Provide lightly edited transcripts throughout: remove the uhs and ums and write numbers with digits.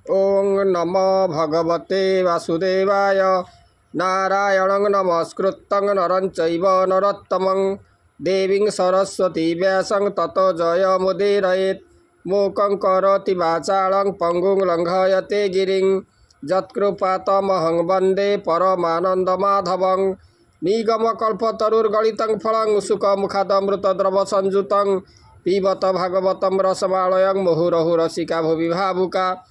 ओं नमो भगवते वासुदेवाय। नारायणं नमस्कृतं नरं चैव नरोत्तमं देवीं सरस्वती व्यासं ततो जयमुदीरयेत्। मूकं करोति वाचालं पङ्गुं लङ्घयते गिरिं यत्कृपातमहं वन्दे परमानन्दमाधवं। निगमकल्पतरुर्गलितं फलं सुखमुखादमृतद्रवसंयुतं पिबत भागवतं रसमालयं मुहुरहुरसिका भुवि भावुका।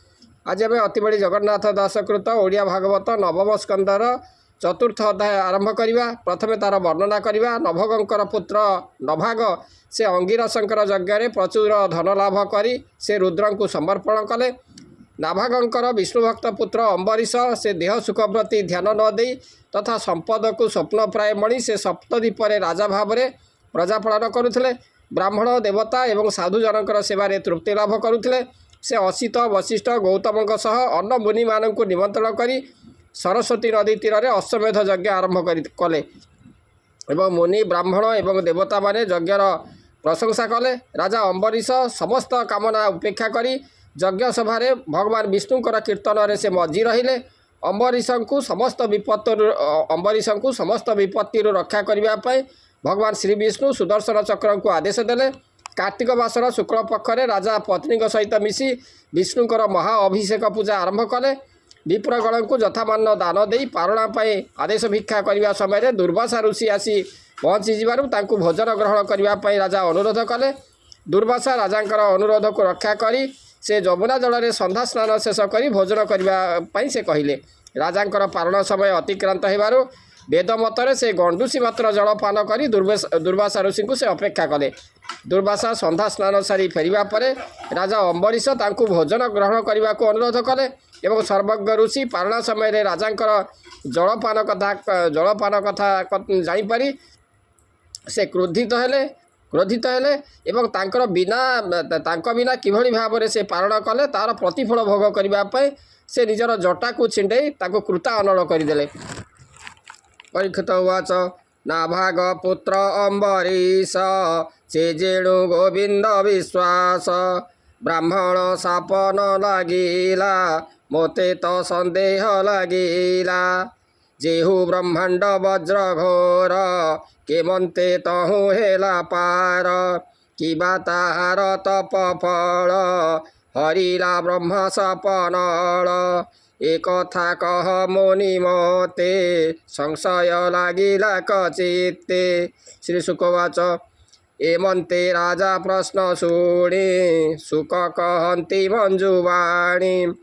आज आम अतिबड़ी जगन्नाथ दासकृत ओडिया भागवत नवम स्कंदर चतुर्थ अध्याय आरंभ करवा। प्रथमे तार वर्णना करवा। नभगंकर पुत्र नभाग से अंगिरसंकर यज्ञ प्रचुर धन लाभ करी से रुद्र को समर्पण कले। नाभागंकर विष्णुभक्त पुत्र अंबरीश से देह सुख प्रति ध्यान न दे तथा संपद को स्वप्न प्राय मणि से सप्तद्वीपर राजा भाव में प्रजापालन करुले। ब्राह्मण देवता एवं साधु जनकर सेवारे तृप्ति लाभ करुले। से असित वशिष्ठ गौतम सह अन्न मुनि मानक निमंत्रण करी सरस्वती नदी तीर में अश्वमेध यज्ञ आरंभ कले। एवं मुनि ब्राह्मण एवं देवता माने यज्ञर प्रशंसा कले। राजा अंबरीश समस्त कामना उपेक्षा करी यज्ञ सभा भगवान विष्णुकर कीर्तन से मजी रहिले। अंबरीश को समस्त विपत्ति रक्षा करने भगवान श्री विष्णु सुदर्शन चक्र को आदेश देले। कार्तिक मासर शुक्ल पक्षरे राजा पत्नी सहित मिसी विष्णुकर महा अभिषेक पूजा आरंभ कले। विप्रगण को यथामान दान दे पारणा आदेश भिक्षा करने समय दुर्वासा ऋषि आसी पहुँची जारू भोजन ग्रहण करने राजा अनुरोध कले। दुर्वासा राजांकर अनुरोध को रक्षा करी से जमुना जल में संध्या स्नान शेष कर भोजन करने से कहले। राजांकर पारण समय अतिक्रांत होबारू वेद मतरे से गंडुसी मात्र जलपान कर दुर्वासा ऋषि को से अपेक्षा कले। दुर्वासा संध्या स्नान सारी फेरिबा परे राजा अंबरीश तांकु भोजन ग्रहण करने को अनुरोध कले। एवं सर्वज्ञ ऋषि पारणा समय राजांकर जलपान कथा जानीपारी से क्रोधित हेले एवं तांकर बिना किभली भाव से पारण कले तार प्रतिफल भोग करने से निजर जटा को छिंडे ताको कृता अनल करदेले। परीक्षित उवाच नाभाग पुत्र अंबरीश से जेणु गोविंद विश्वास ब्राह्मण शाप न लागिला मोते तो संदेह लागिला। जेहु ब्रह्मांड वज्र घोर केमंते तहु हेला पार किबा ताहार तप फल हरिला ब्रह्म सपनल। एक कथा कह मुनि मते संशय लागिला कचित्ते। श्री शुकवाच एमंते राजा प्रश्न शुणी सुख कहती मंजुवाणी।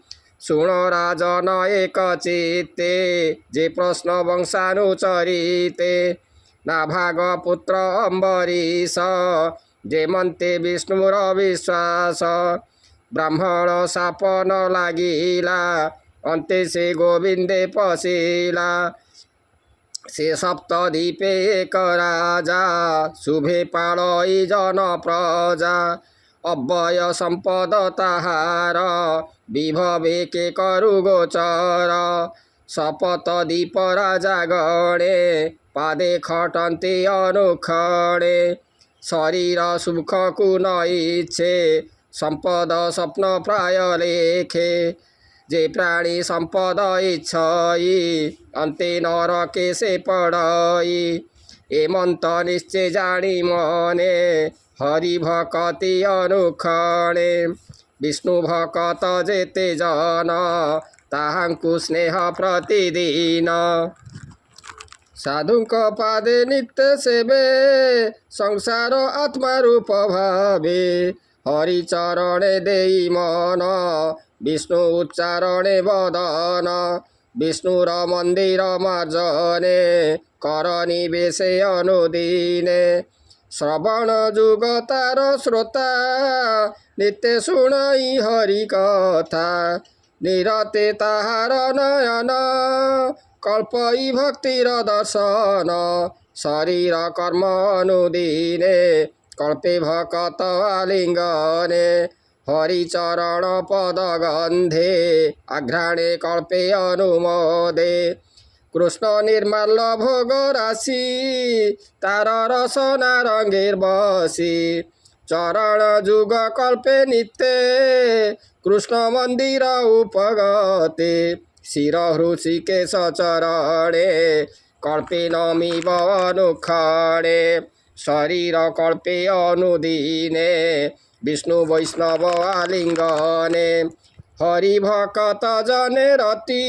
शुण राजन एक चित्ते जे प्रश्न वंशानुचरिते। नाभाग पुत्र अंबरीश जे मंते विष्णुर विश्वास ब्राह्मण शाप न लागिला अंते से गोविंदे पशिला। से सप्तद्वीपे एक राजा शुभे पालई जन प्रजा अव्यय संपद ताहार विभवे के करु गोचर। सप्तद्वीप राजा गणे पादे खटन्ते अनुक्षणे शरीर सुख को न इच्छे संपद स्वप्न प्राय लेखे। जे प्राणी संपद इच्छई अंते नरके से पड़ई। एमंत निश्चय जानी मने हरि भक्ति अनुक्षणे। विष्णु भक्त जेते जन ताहांकु स्नेह प्रतिदिन। साधुक पादे नित्य सेवे संसार आत्मा रूप भावे। हरि चरणे देई मन विष्णु उच्चारणे वदन। विष्णुर मंदिर मार्जने कर निवेशे अनुदीने। श्रवण जुग तार श्रोता नित्य शुणई हरि कथा। निरते ताहार नयन कल्पई भक्तिर दर्शन। शरीर कर्म अनुदीने कल्पे भक्त आलिंगने। हरिचरण पद गंधे आघ्राणे कल्पे अनुमोदे। कृष्ण निर्मल भोग राशि तार रसना रंगेर बसी। चरण जुग कल्पे नित्ये कृष्ण मंदिर उपगते शिर हृषिकेश चरणे कल्पे नमिव अनुक्षणे शरीर कल्पे अनुदीने विष्णु वैष्णव आलिंगने हरि भक्त जने रति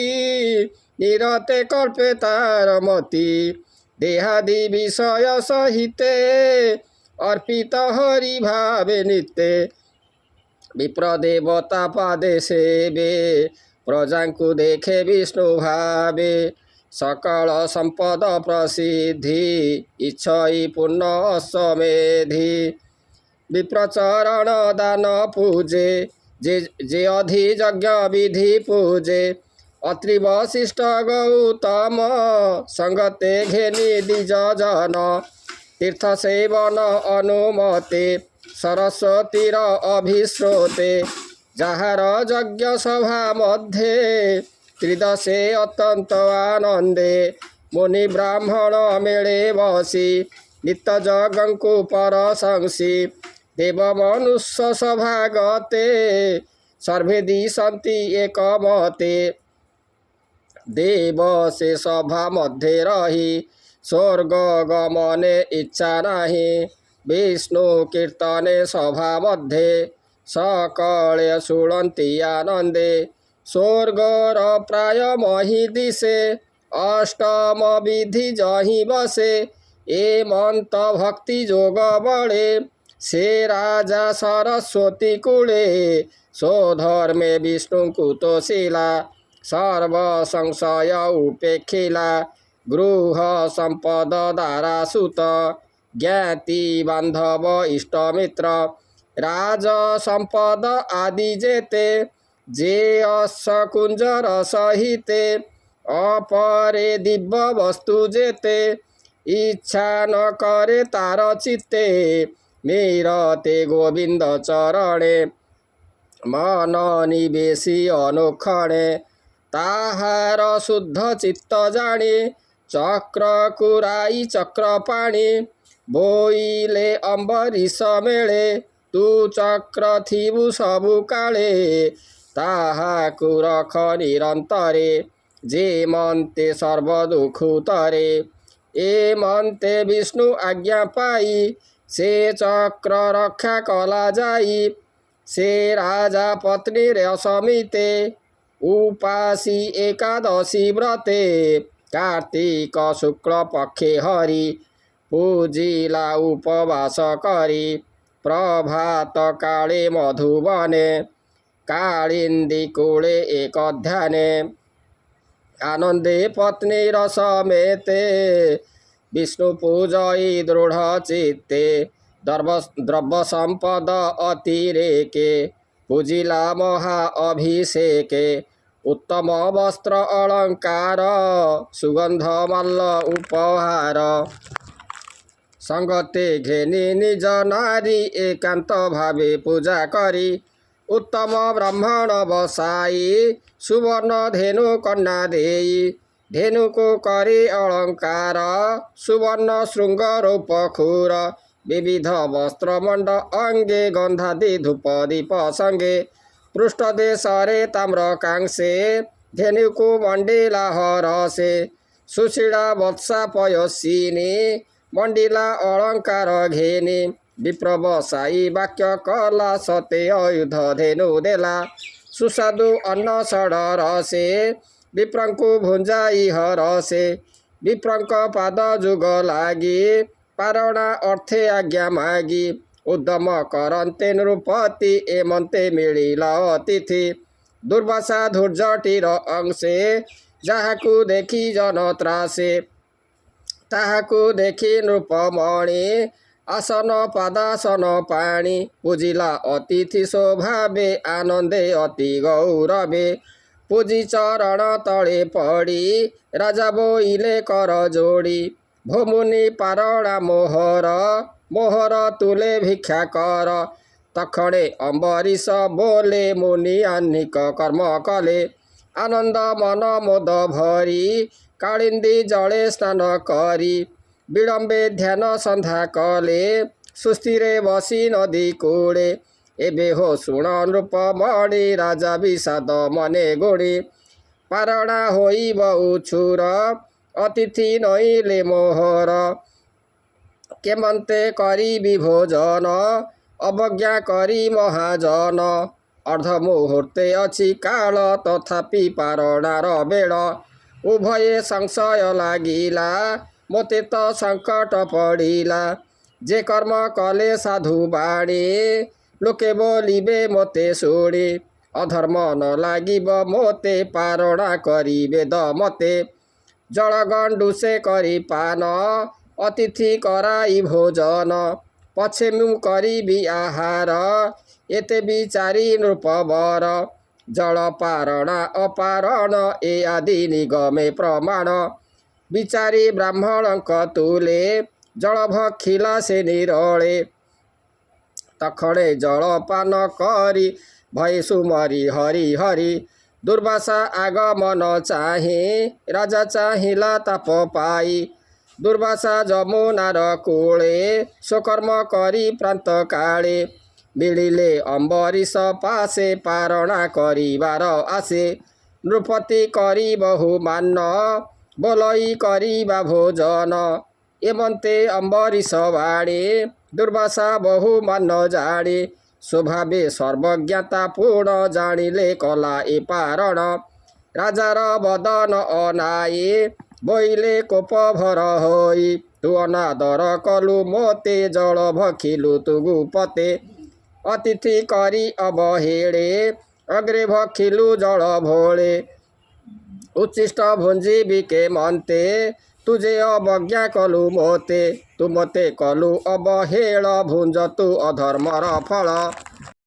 निरते कल्पे तारमती देहादि विषय सहिते अर्पित हरि भावे नित्य विप्र देवता पादे सेवे प्रजा को देखे विष्णु भावे सकल संपद प्रसिद्धि इच्छई पूर्ण समेधि विप्रचरण दान पूजे जे अधि यज्ञ विधि पूजे अत्रि वशिष्ठ गौतम संगते घेनि द्विज जन तीर्थ सेवन अनुमते सरस्वतीर अभिश्रोते जहार यज्ञ सभा मध्ये त्रिदशे अत्यंत आनंदे मुनि ब्राह्मण मेले बसी नित्य जगंकु परशंसी देव मनुष्य सभागते सर्वे दिशन्ति एकमते देव से सभा मध्ये रही स्वर्ग गमने इच्छा नाही विष्णु कीर्तने सभा मध्ये सकले शुणन्ति आनंदे स्वर्गर प्राय मही दिशे अष्टम विधि जही बसे ए मंत भक्ति जोग बड़े से राजा सरस्वती कूले सो धर्मे विष्णु कुतोशिला सर्व संशय उपेक्षिला गृह संपद दारा सुत ज्ञाति बांधव इष्टमित्र राज संपद आदि जेते जे अस कुंजर सहिते अपरे दिव्य वस्तु जेते इच्छा न करे तार चित्ते निरते गोविंद चरणे मन निवेशी अनुक्षणे ताहार शुद्ध चित्त जाणी चक्र कुराई चक्र पाणी बोईले अंबरीश मेले तू चक्र थिबु सबु काले ताहाकु रख निरंतरे जे मनते सर्व दुख तरे ए मनते विष्णु आज्ञा पाई से चक्र रक्षा कला जाई से राजा पत्नी रे समिते उपासी एकादशी व्रते कार्तिक शुक्ल पक्षे हरि पूजिला उपवास करी प्रभात काले मधुबने कालिंदी कूले एक ध्याने आनंदे पत्नी रसमेते विष्णु पूजई दृढ़ चित्ते द्रव्य संपद अतिरेके पूजिला महा अभिषेके उत्तम वस्त्र अलंकार सुगंध मल्ल उपहार संगते घेनी निज नारी एकांत भावे पूजा करी उत्तम ब्राह्मण बसाई सुवर्ण धेनु कन्या देई धेनु को करी अलंकार सुवर्ण श्रृंग रूप खुर विविध वस्त्र मंड अंगे गंधादि धूप दीप संगे पृष्ठ देशरे ताम्र कांसे धेनु को मंडिला हरसे सुशीला वत्सा पयसिनी मंडिला अलंकार घेनी विप्र बसाई वाक्य कला सते आयुध धेनु देला सुसादु अन्न सड़ रसे विप्रंकु भुंजाई हरसे विप्रंक पाद जुग लागी पारणा अर्थे आज्ञा मागी उद्यम करन्ते नृपति एमन्ते मिलिला अतिथि दुर्वासा धूर्जटिर अंशे जाहाकु देखि जन त्रासे ताहाकु देखि नृपमणि आसन पादासन पाणी पूजिला अतिथि स्वभावे आनंदे अति गौरवे पूजी चरण तले पड़ी राजा बोइले कर जोड़ी भोमुनि पारणा मोहर मोहर तुले भिक्षा कर तखणे अम्बरीश बोले मुनि आन्निक कर्म कले आनंद मन मोद भरी कालिंदी जले स्नान करी विलम्बे ध्यान संध्या कले ସୁସ୍ଥିରେ ବସି ନଦୀ କୂଳେ ଏବେ ହୋ ଶୁଣ ନୃପମଣି ରାଜା ବିଷାଦ ମନେ ଗୋଡ଼ି ପାରଣା ହୋଇ ବହୁଛୁର ଅତିଥି ନଇଲେ ମୋହର କେମନ୍ତେ କରିବି ଭୋଜନ ଅବଜ୍ଞା କରି ମହାଜନ ଅର୍ଦ୍ଧ ମୁହୂର୍ତ୍ତେ ଅଛି କାଳ ତଥାପି ପାରଣାର ବେଳ ଉଭୟେ ସଂଶୟ ଲାଗିଲା ମୋତେ ତ ସଙ୍କଟ ପଡ଼ିଲା ଯେ କର୍ମ କଲେ ସାଧୁ ବାଣୀ ଲୋକେ ବୋଲିବେ ମୋତେ ଶୁଣି ଅଧର୍ମ ନ ଲାଗିବ ମୋତେ ପାରଣା କରିବେ ଦ ମୋତେ ଜଳ ଗଣ୍ଡୁସେ କରି ପାନ ଅତିଥି କରାଇ ଭୋଜନ ପଛେ ମୁଁ କରିବି ଆହାର ଏତେ ବିଚାରି ନୃପବର ଜଳ ପାରଣା ଅପାରଣ ଏ ଆଦି ନିଗମେ ପ୍ରମାଣ ବିଚାରି ବ୍ରାହ୍ମଣଙ୍କ ତୁଲେ ଜଳ ଭଖିଲା ସେ ନିରଳେ ତକ୍ଷଣେ ଜଳପାନ କରି ଭୟ ସୁମରି ହରି ହରି ଦୁର୍ବାସା ଆଗମନ ଚାହିଁ ରାଜା ଚାହିଁଲା ତାପ ପାଇ ଦୁର୍ବାସା ଯମୁନାର କୂଳେ ସ୍ୱକର୍ମ କରି ପ୍ରାନ୍ତ କାଳେ ମିଳିଲେ ଅମ୍ବରୀଶ ପାଶେ ପାରଣା କରିବାର ଆସେ ନୃପତି କରି ବହୁମାନ ବୋଲଇ କରିବା ଭୋଜନ ଏମନ୍ତେ ଅମ୍ବରୀଶ ବାଣୀ ଦୁର୍ବାସା ବହୁମାନ ଜାଣି ସ୍ୱଭାବେ ସର୍ବଜ୍ଞତା ପୂର୍ଣ୍ଣ ଜାଣିଲେ କଲା ଏ ପାରଣ ରାଜାର ବଦନ ଅନାଇ ବୋଇଲେ କୋପ ଭର ହୋଇ ତୁ ଅନାଦର କଲୁ ମୋତେ ଜଳ ଭଖିଲୁ ତୁ ଗୁପତେ ଅତିଥି କରି ଅବହେଳେ ଅଗ୍ରେ ଭଖିଲୁ ଜଳ ଭୋଳେ ଉଚ୍ଛିଷ୍ଟ ଭୁଞ୍ଜିବି କେମନ୍ତେ ତୁ ଯେ ଅବଜ୍ଞା କଲୁ ମୋତେ ତୁ ମୋତେ କଲୁ ଅବହେଳ ଭୁଞ୍ଜ ତୁ ଅଧର୍ମର ଫଳ।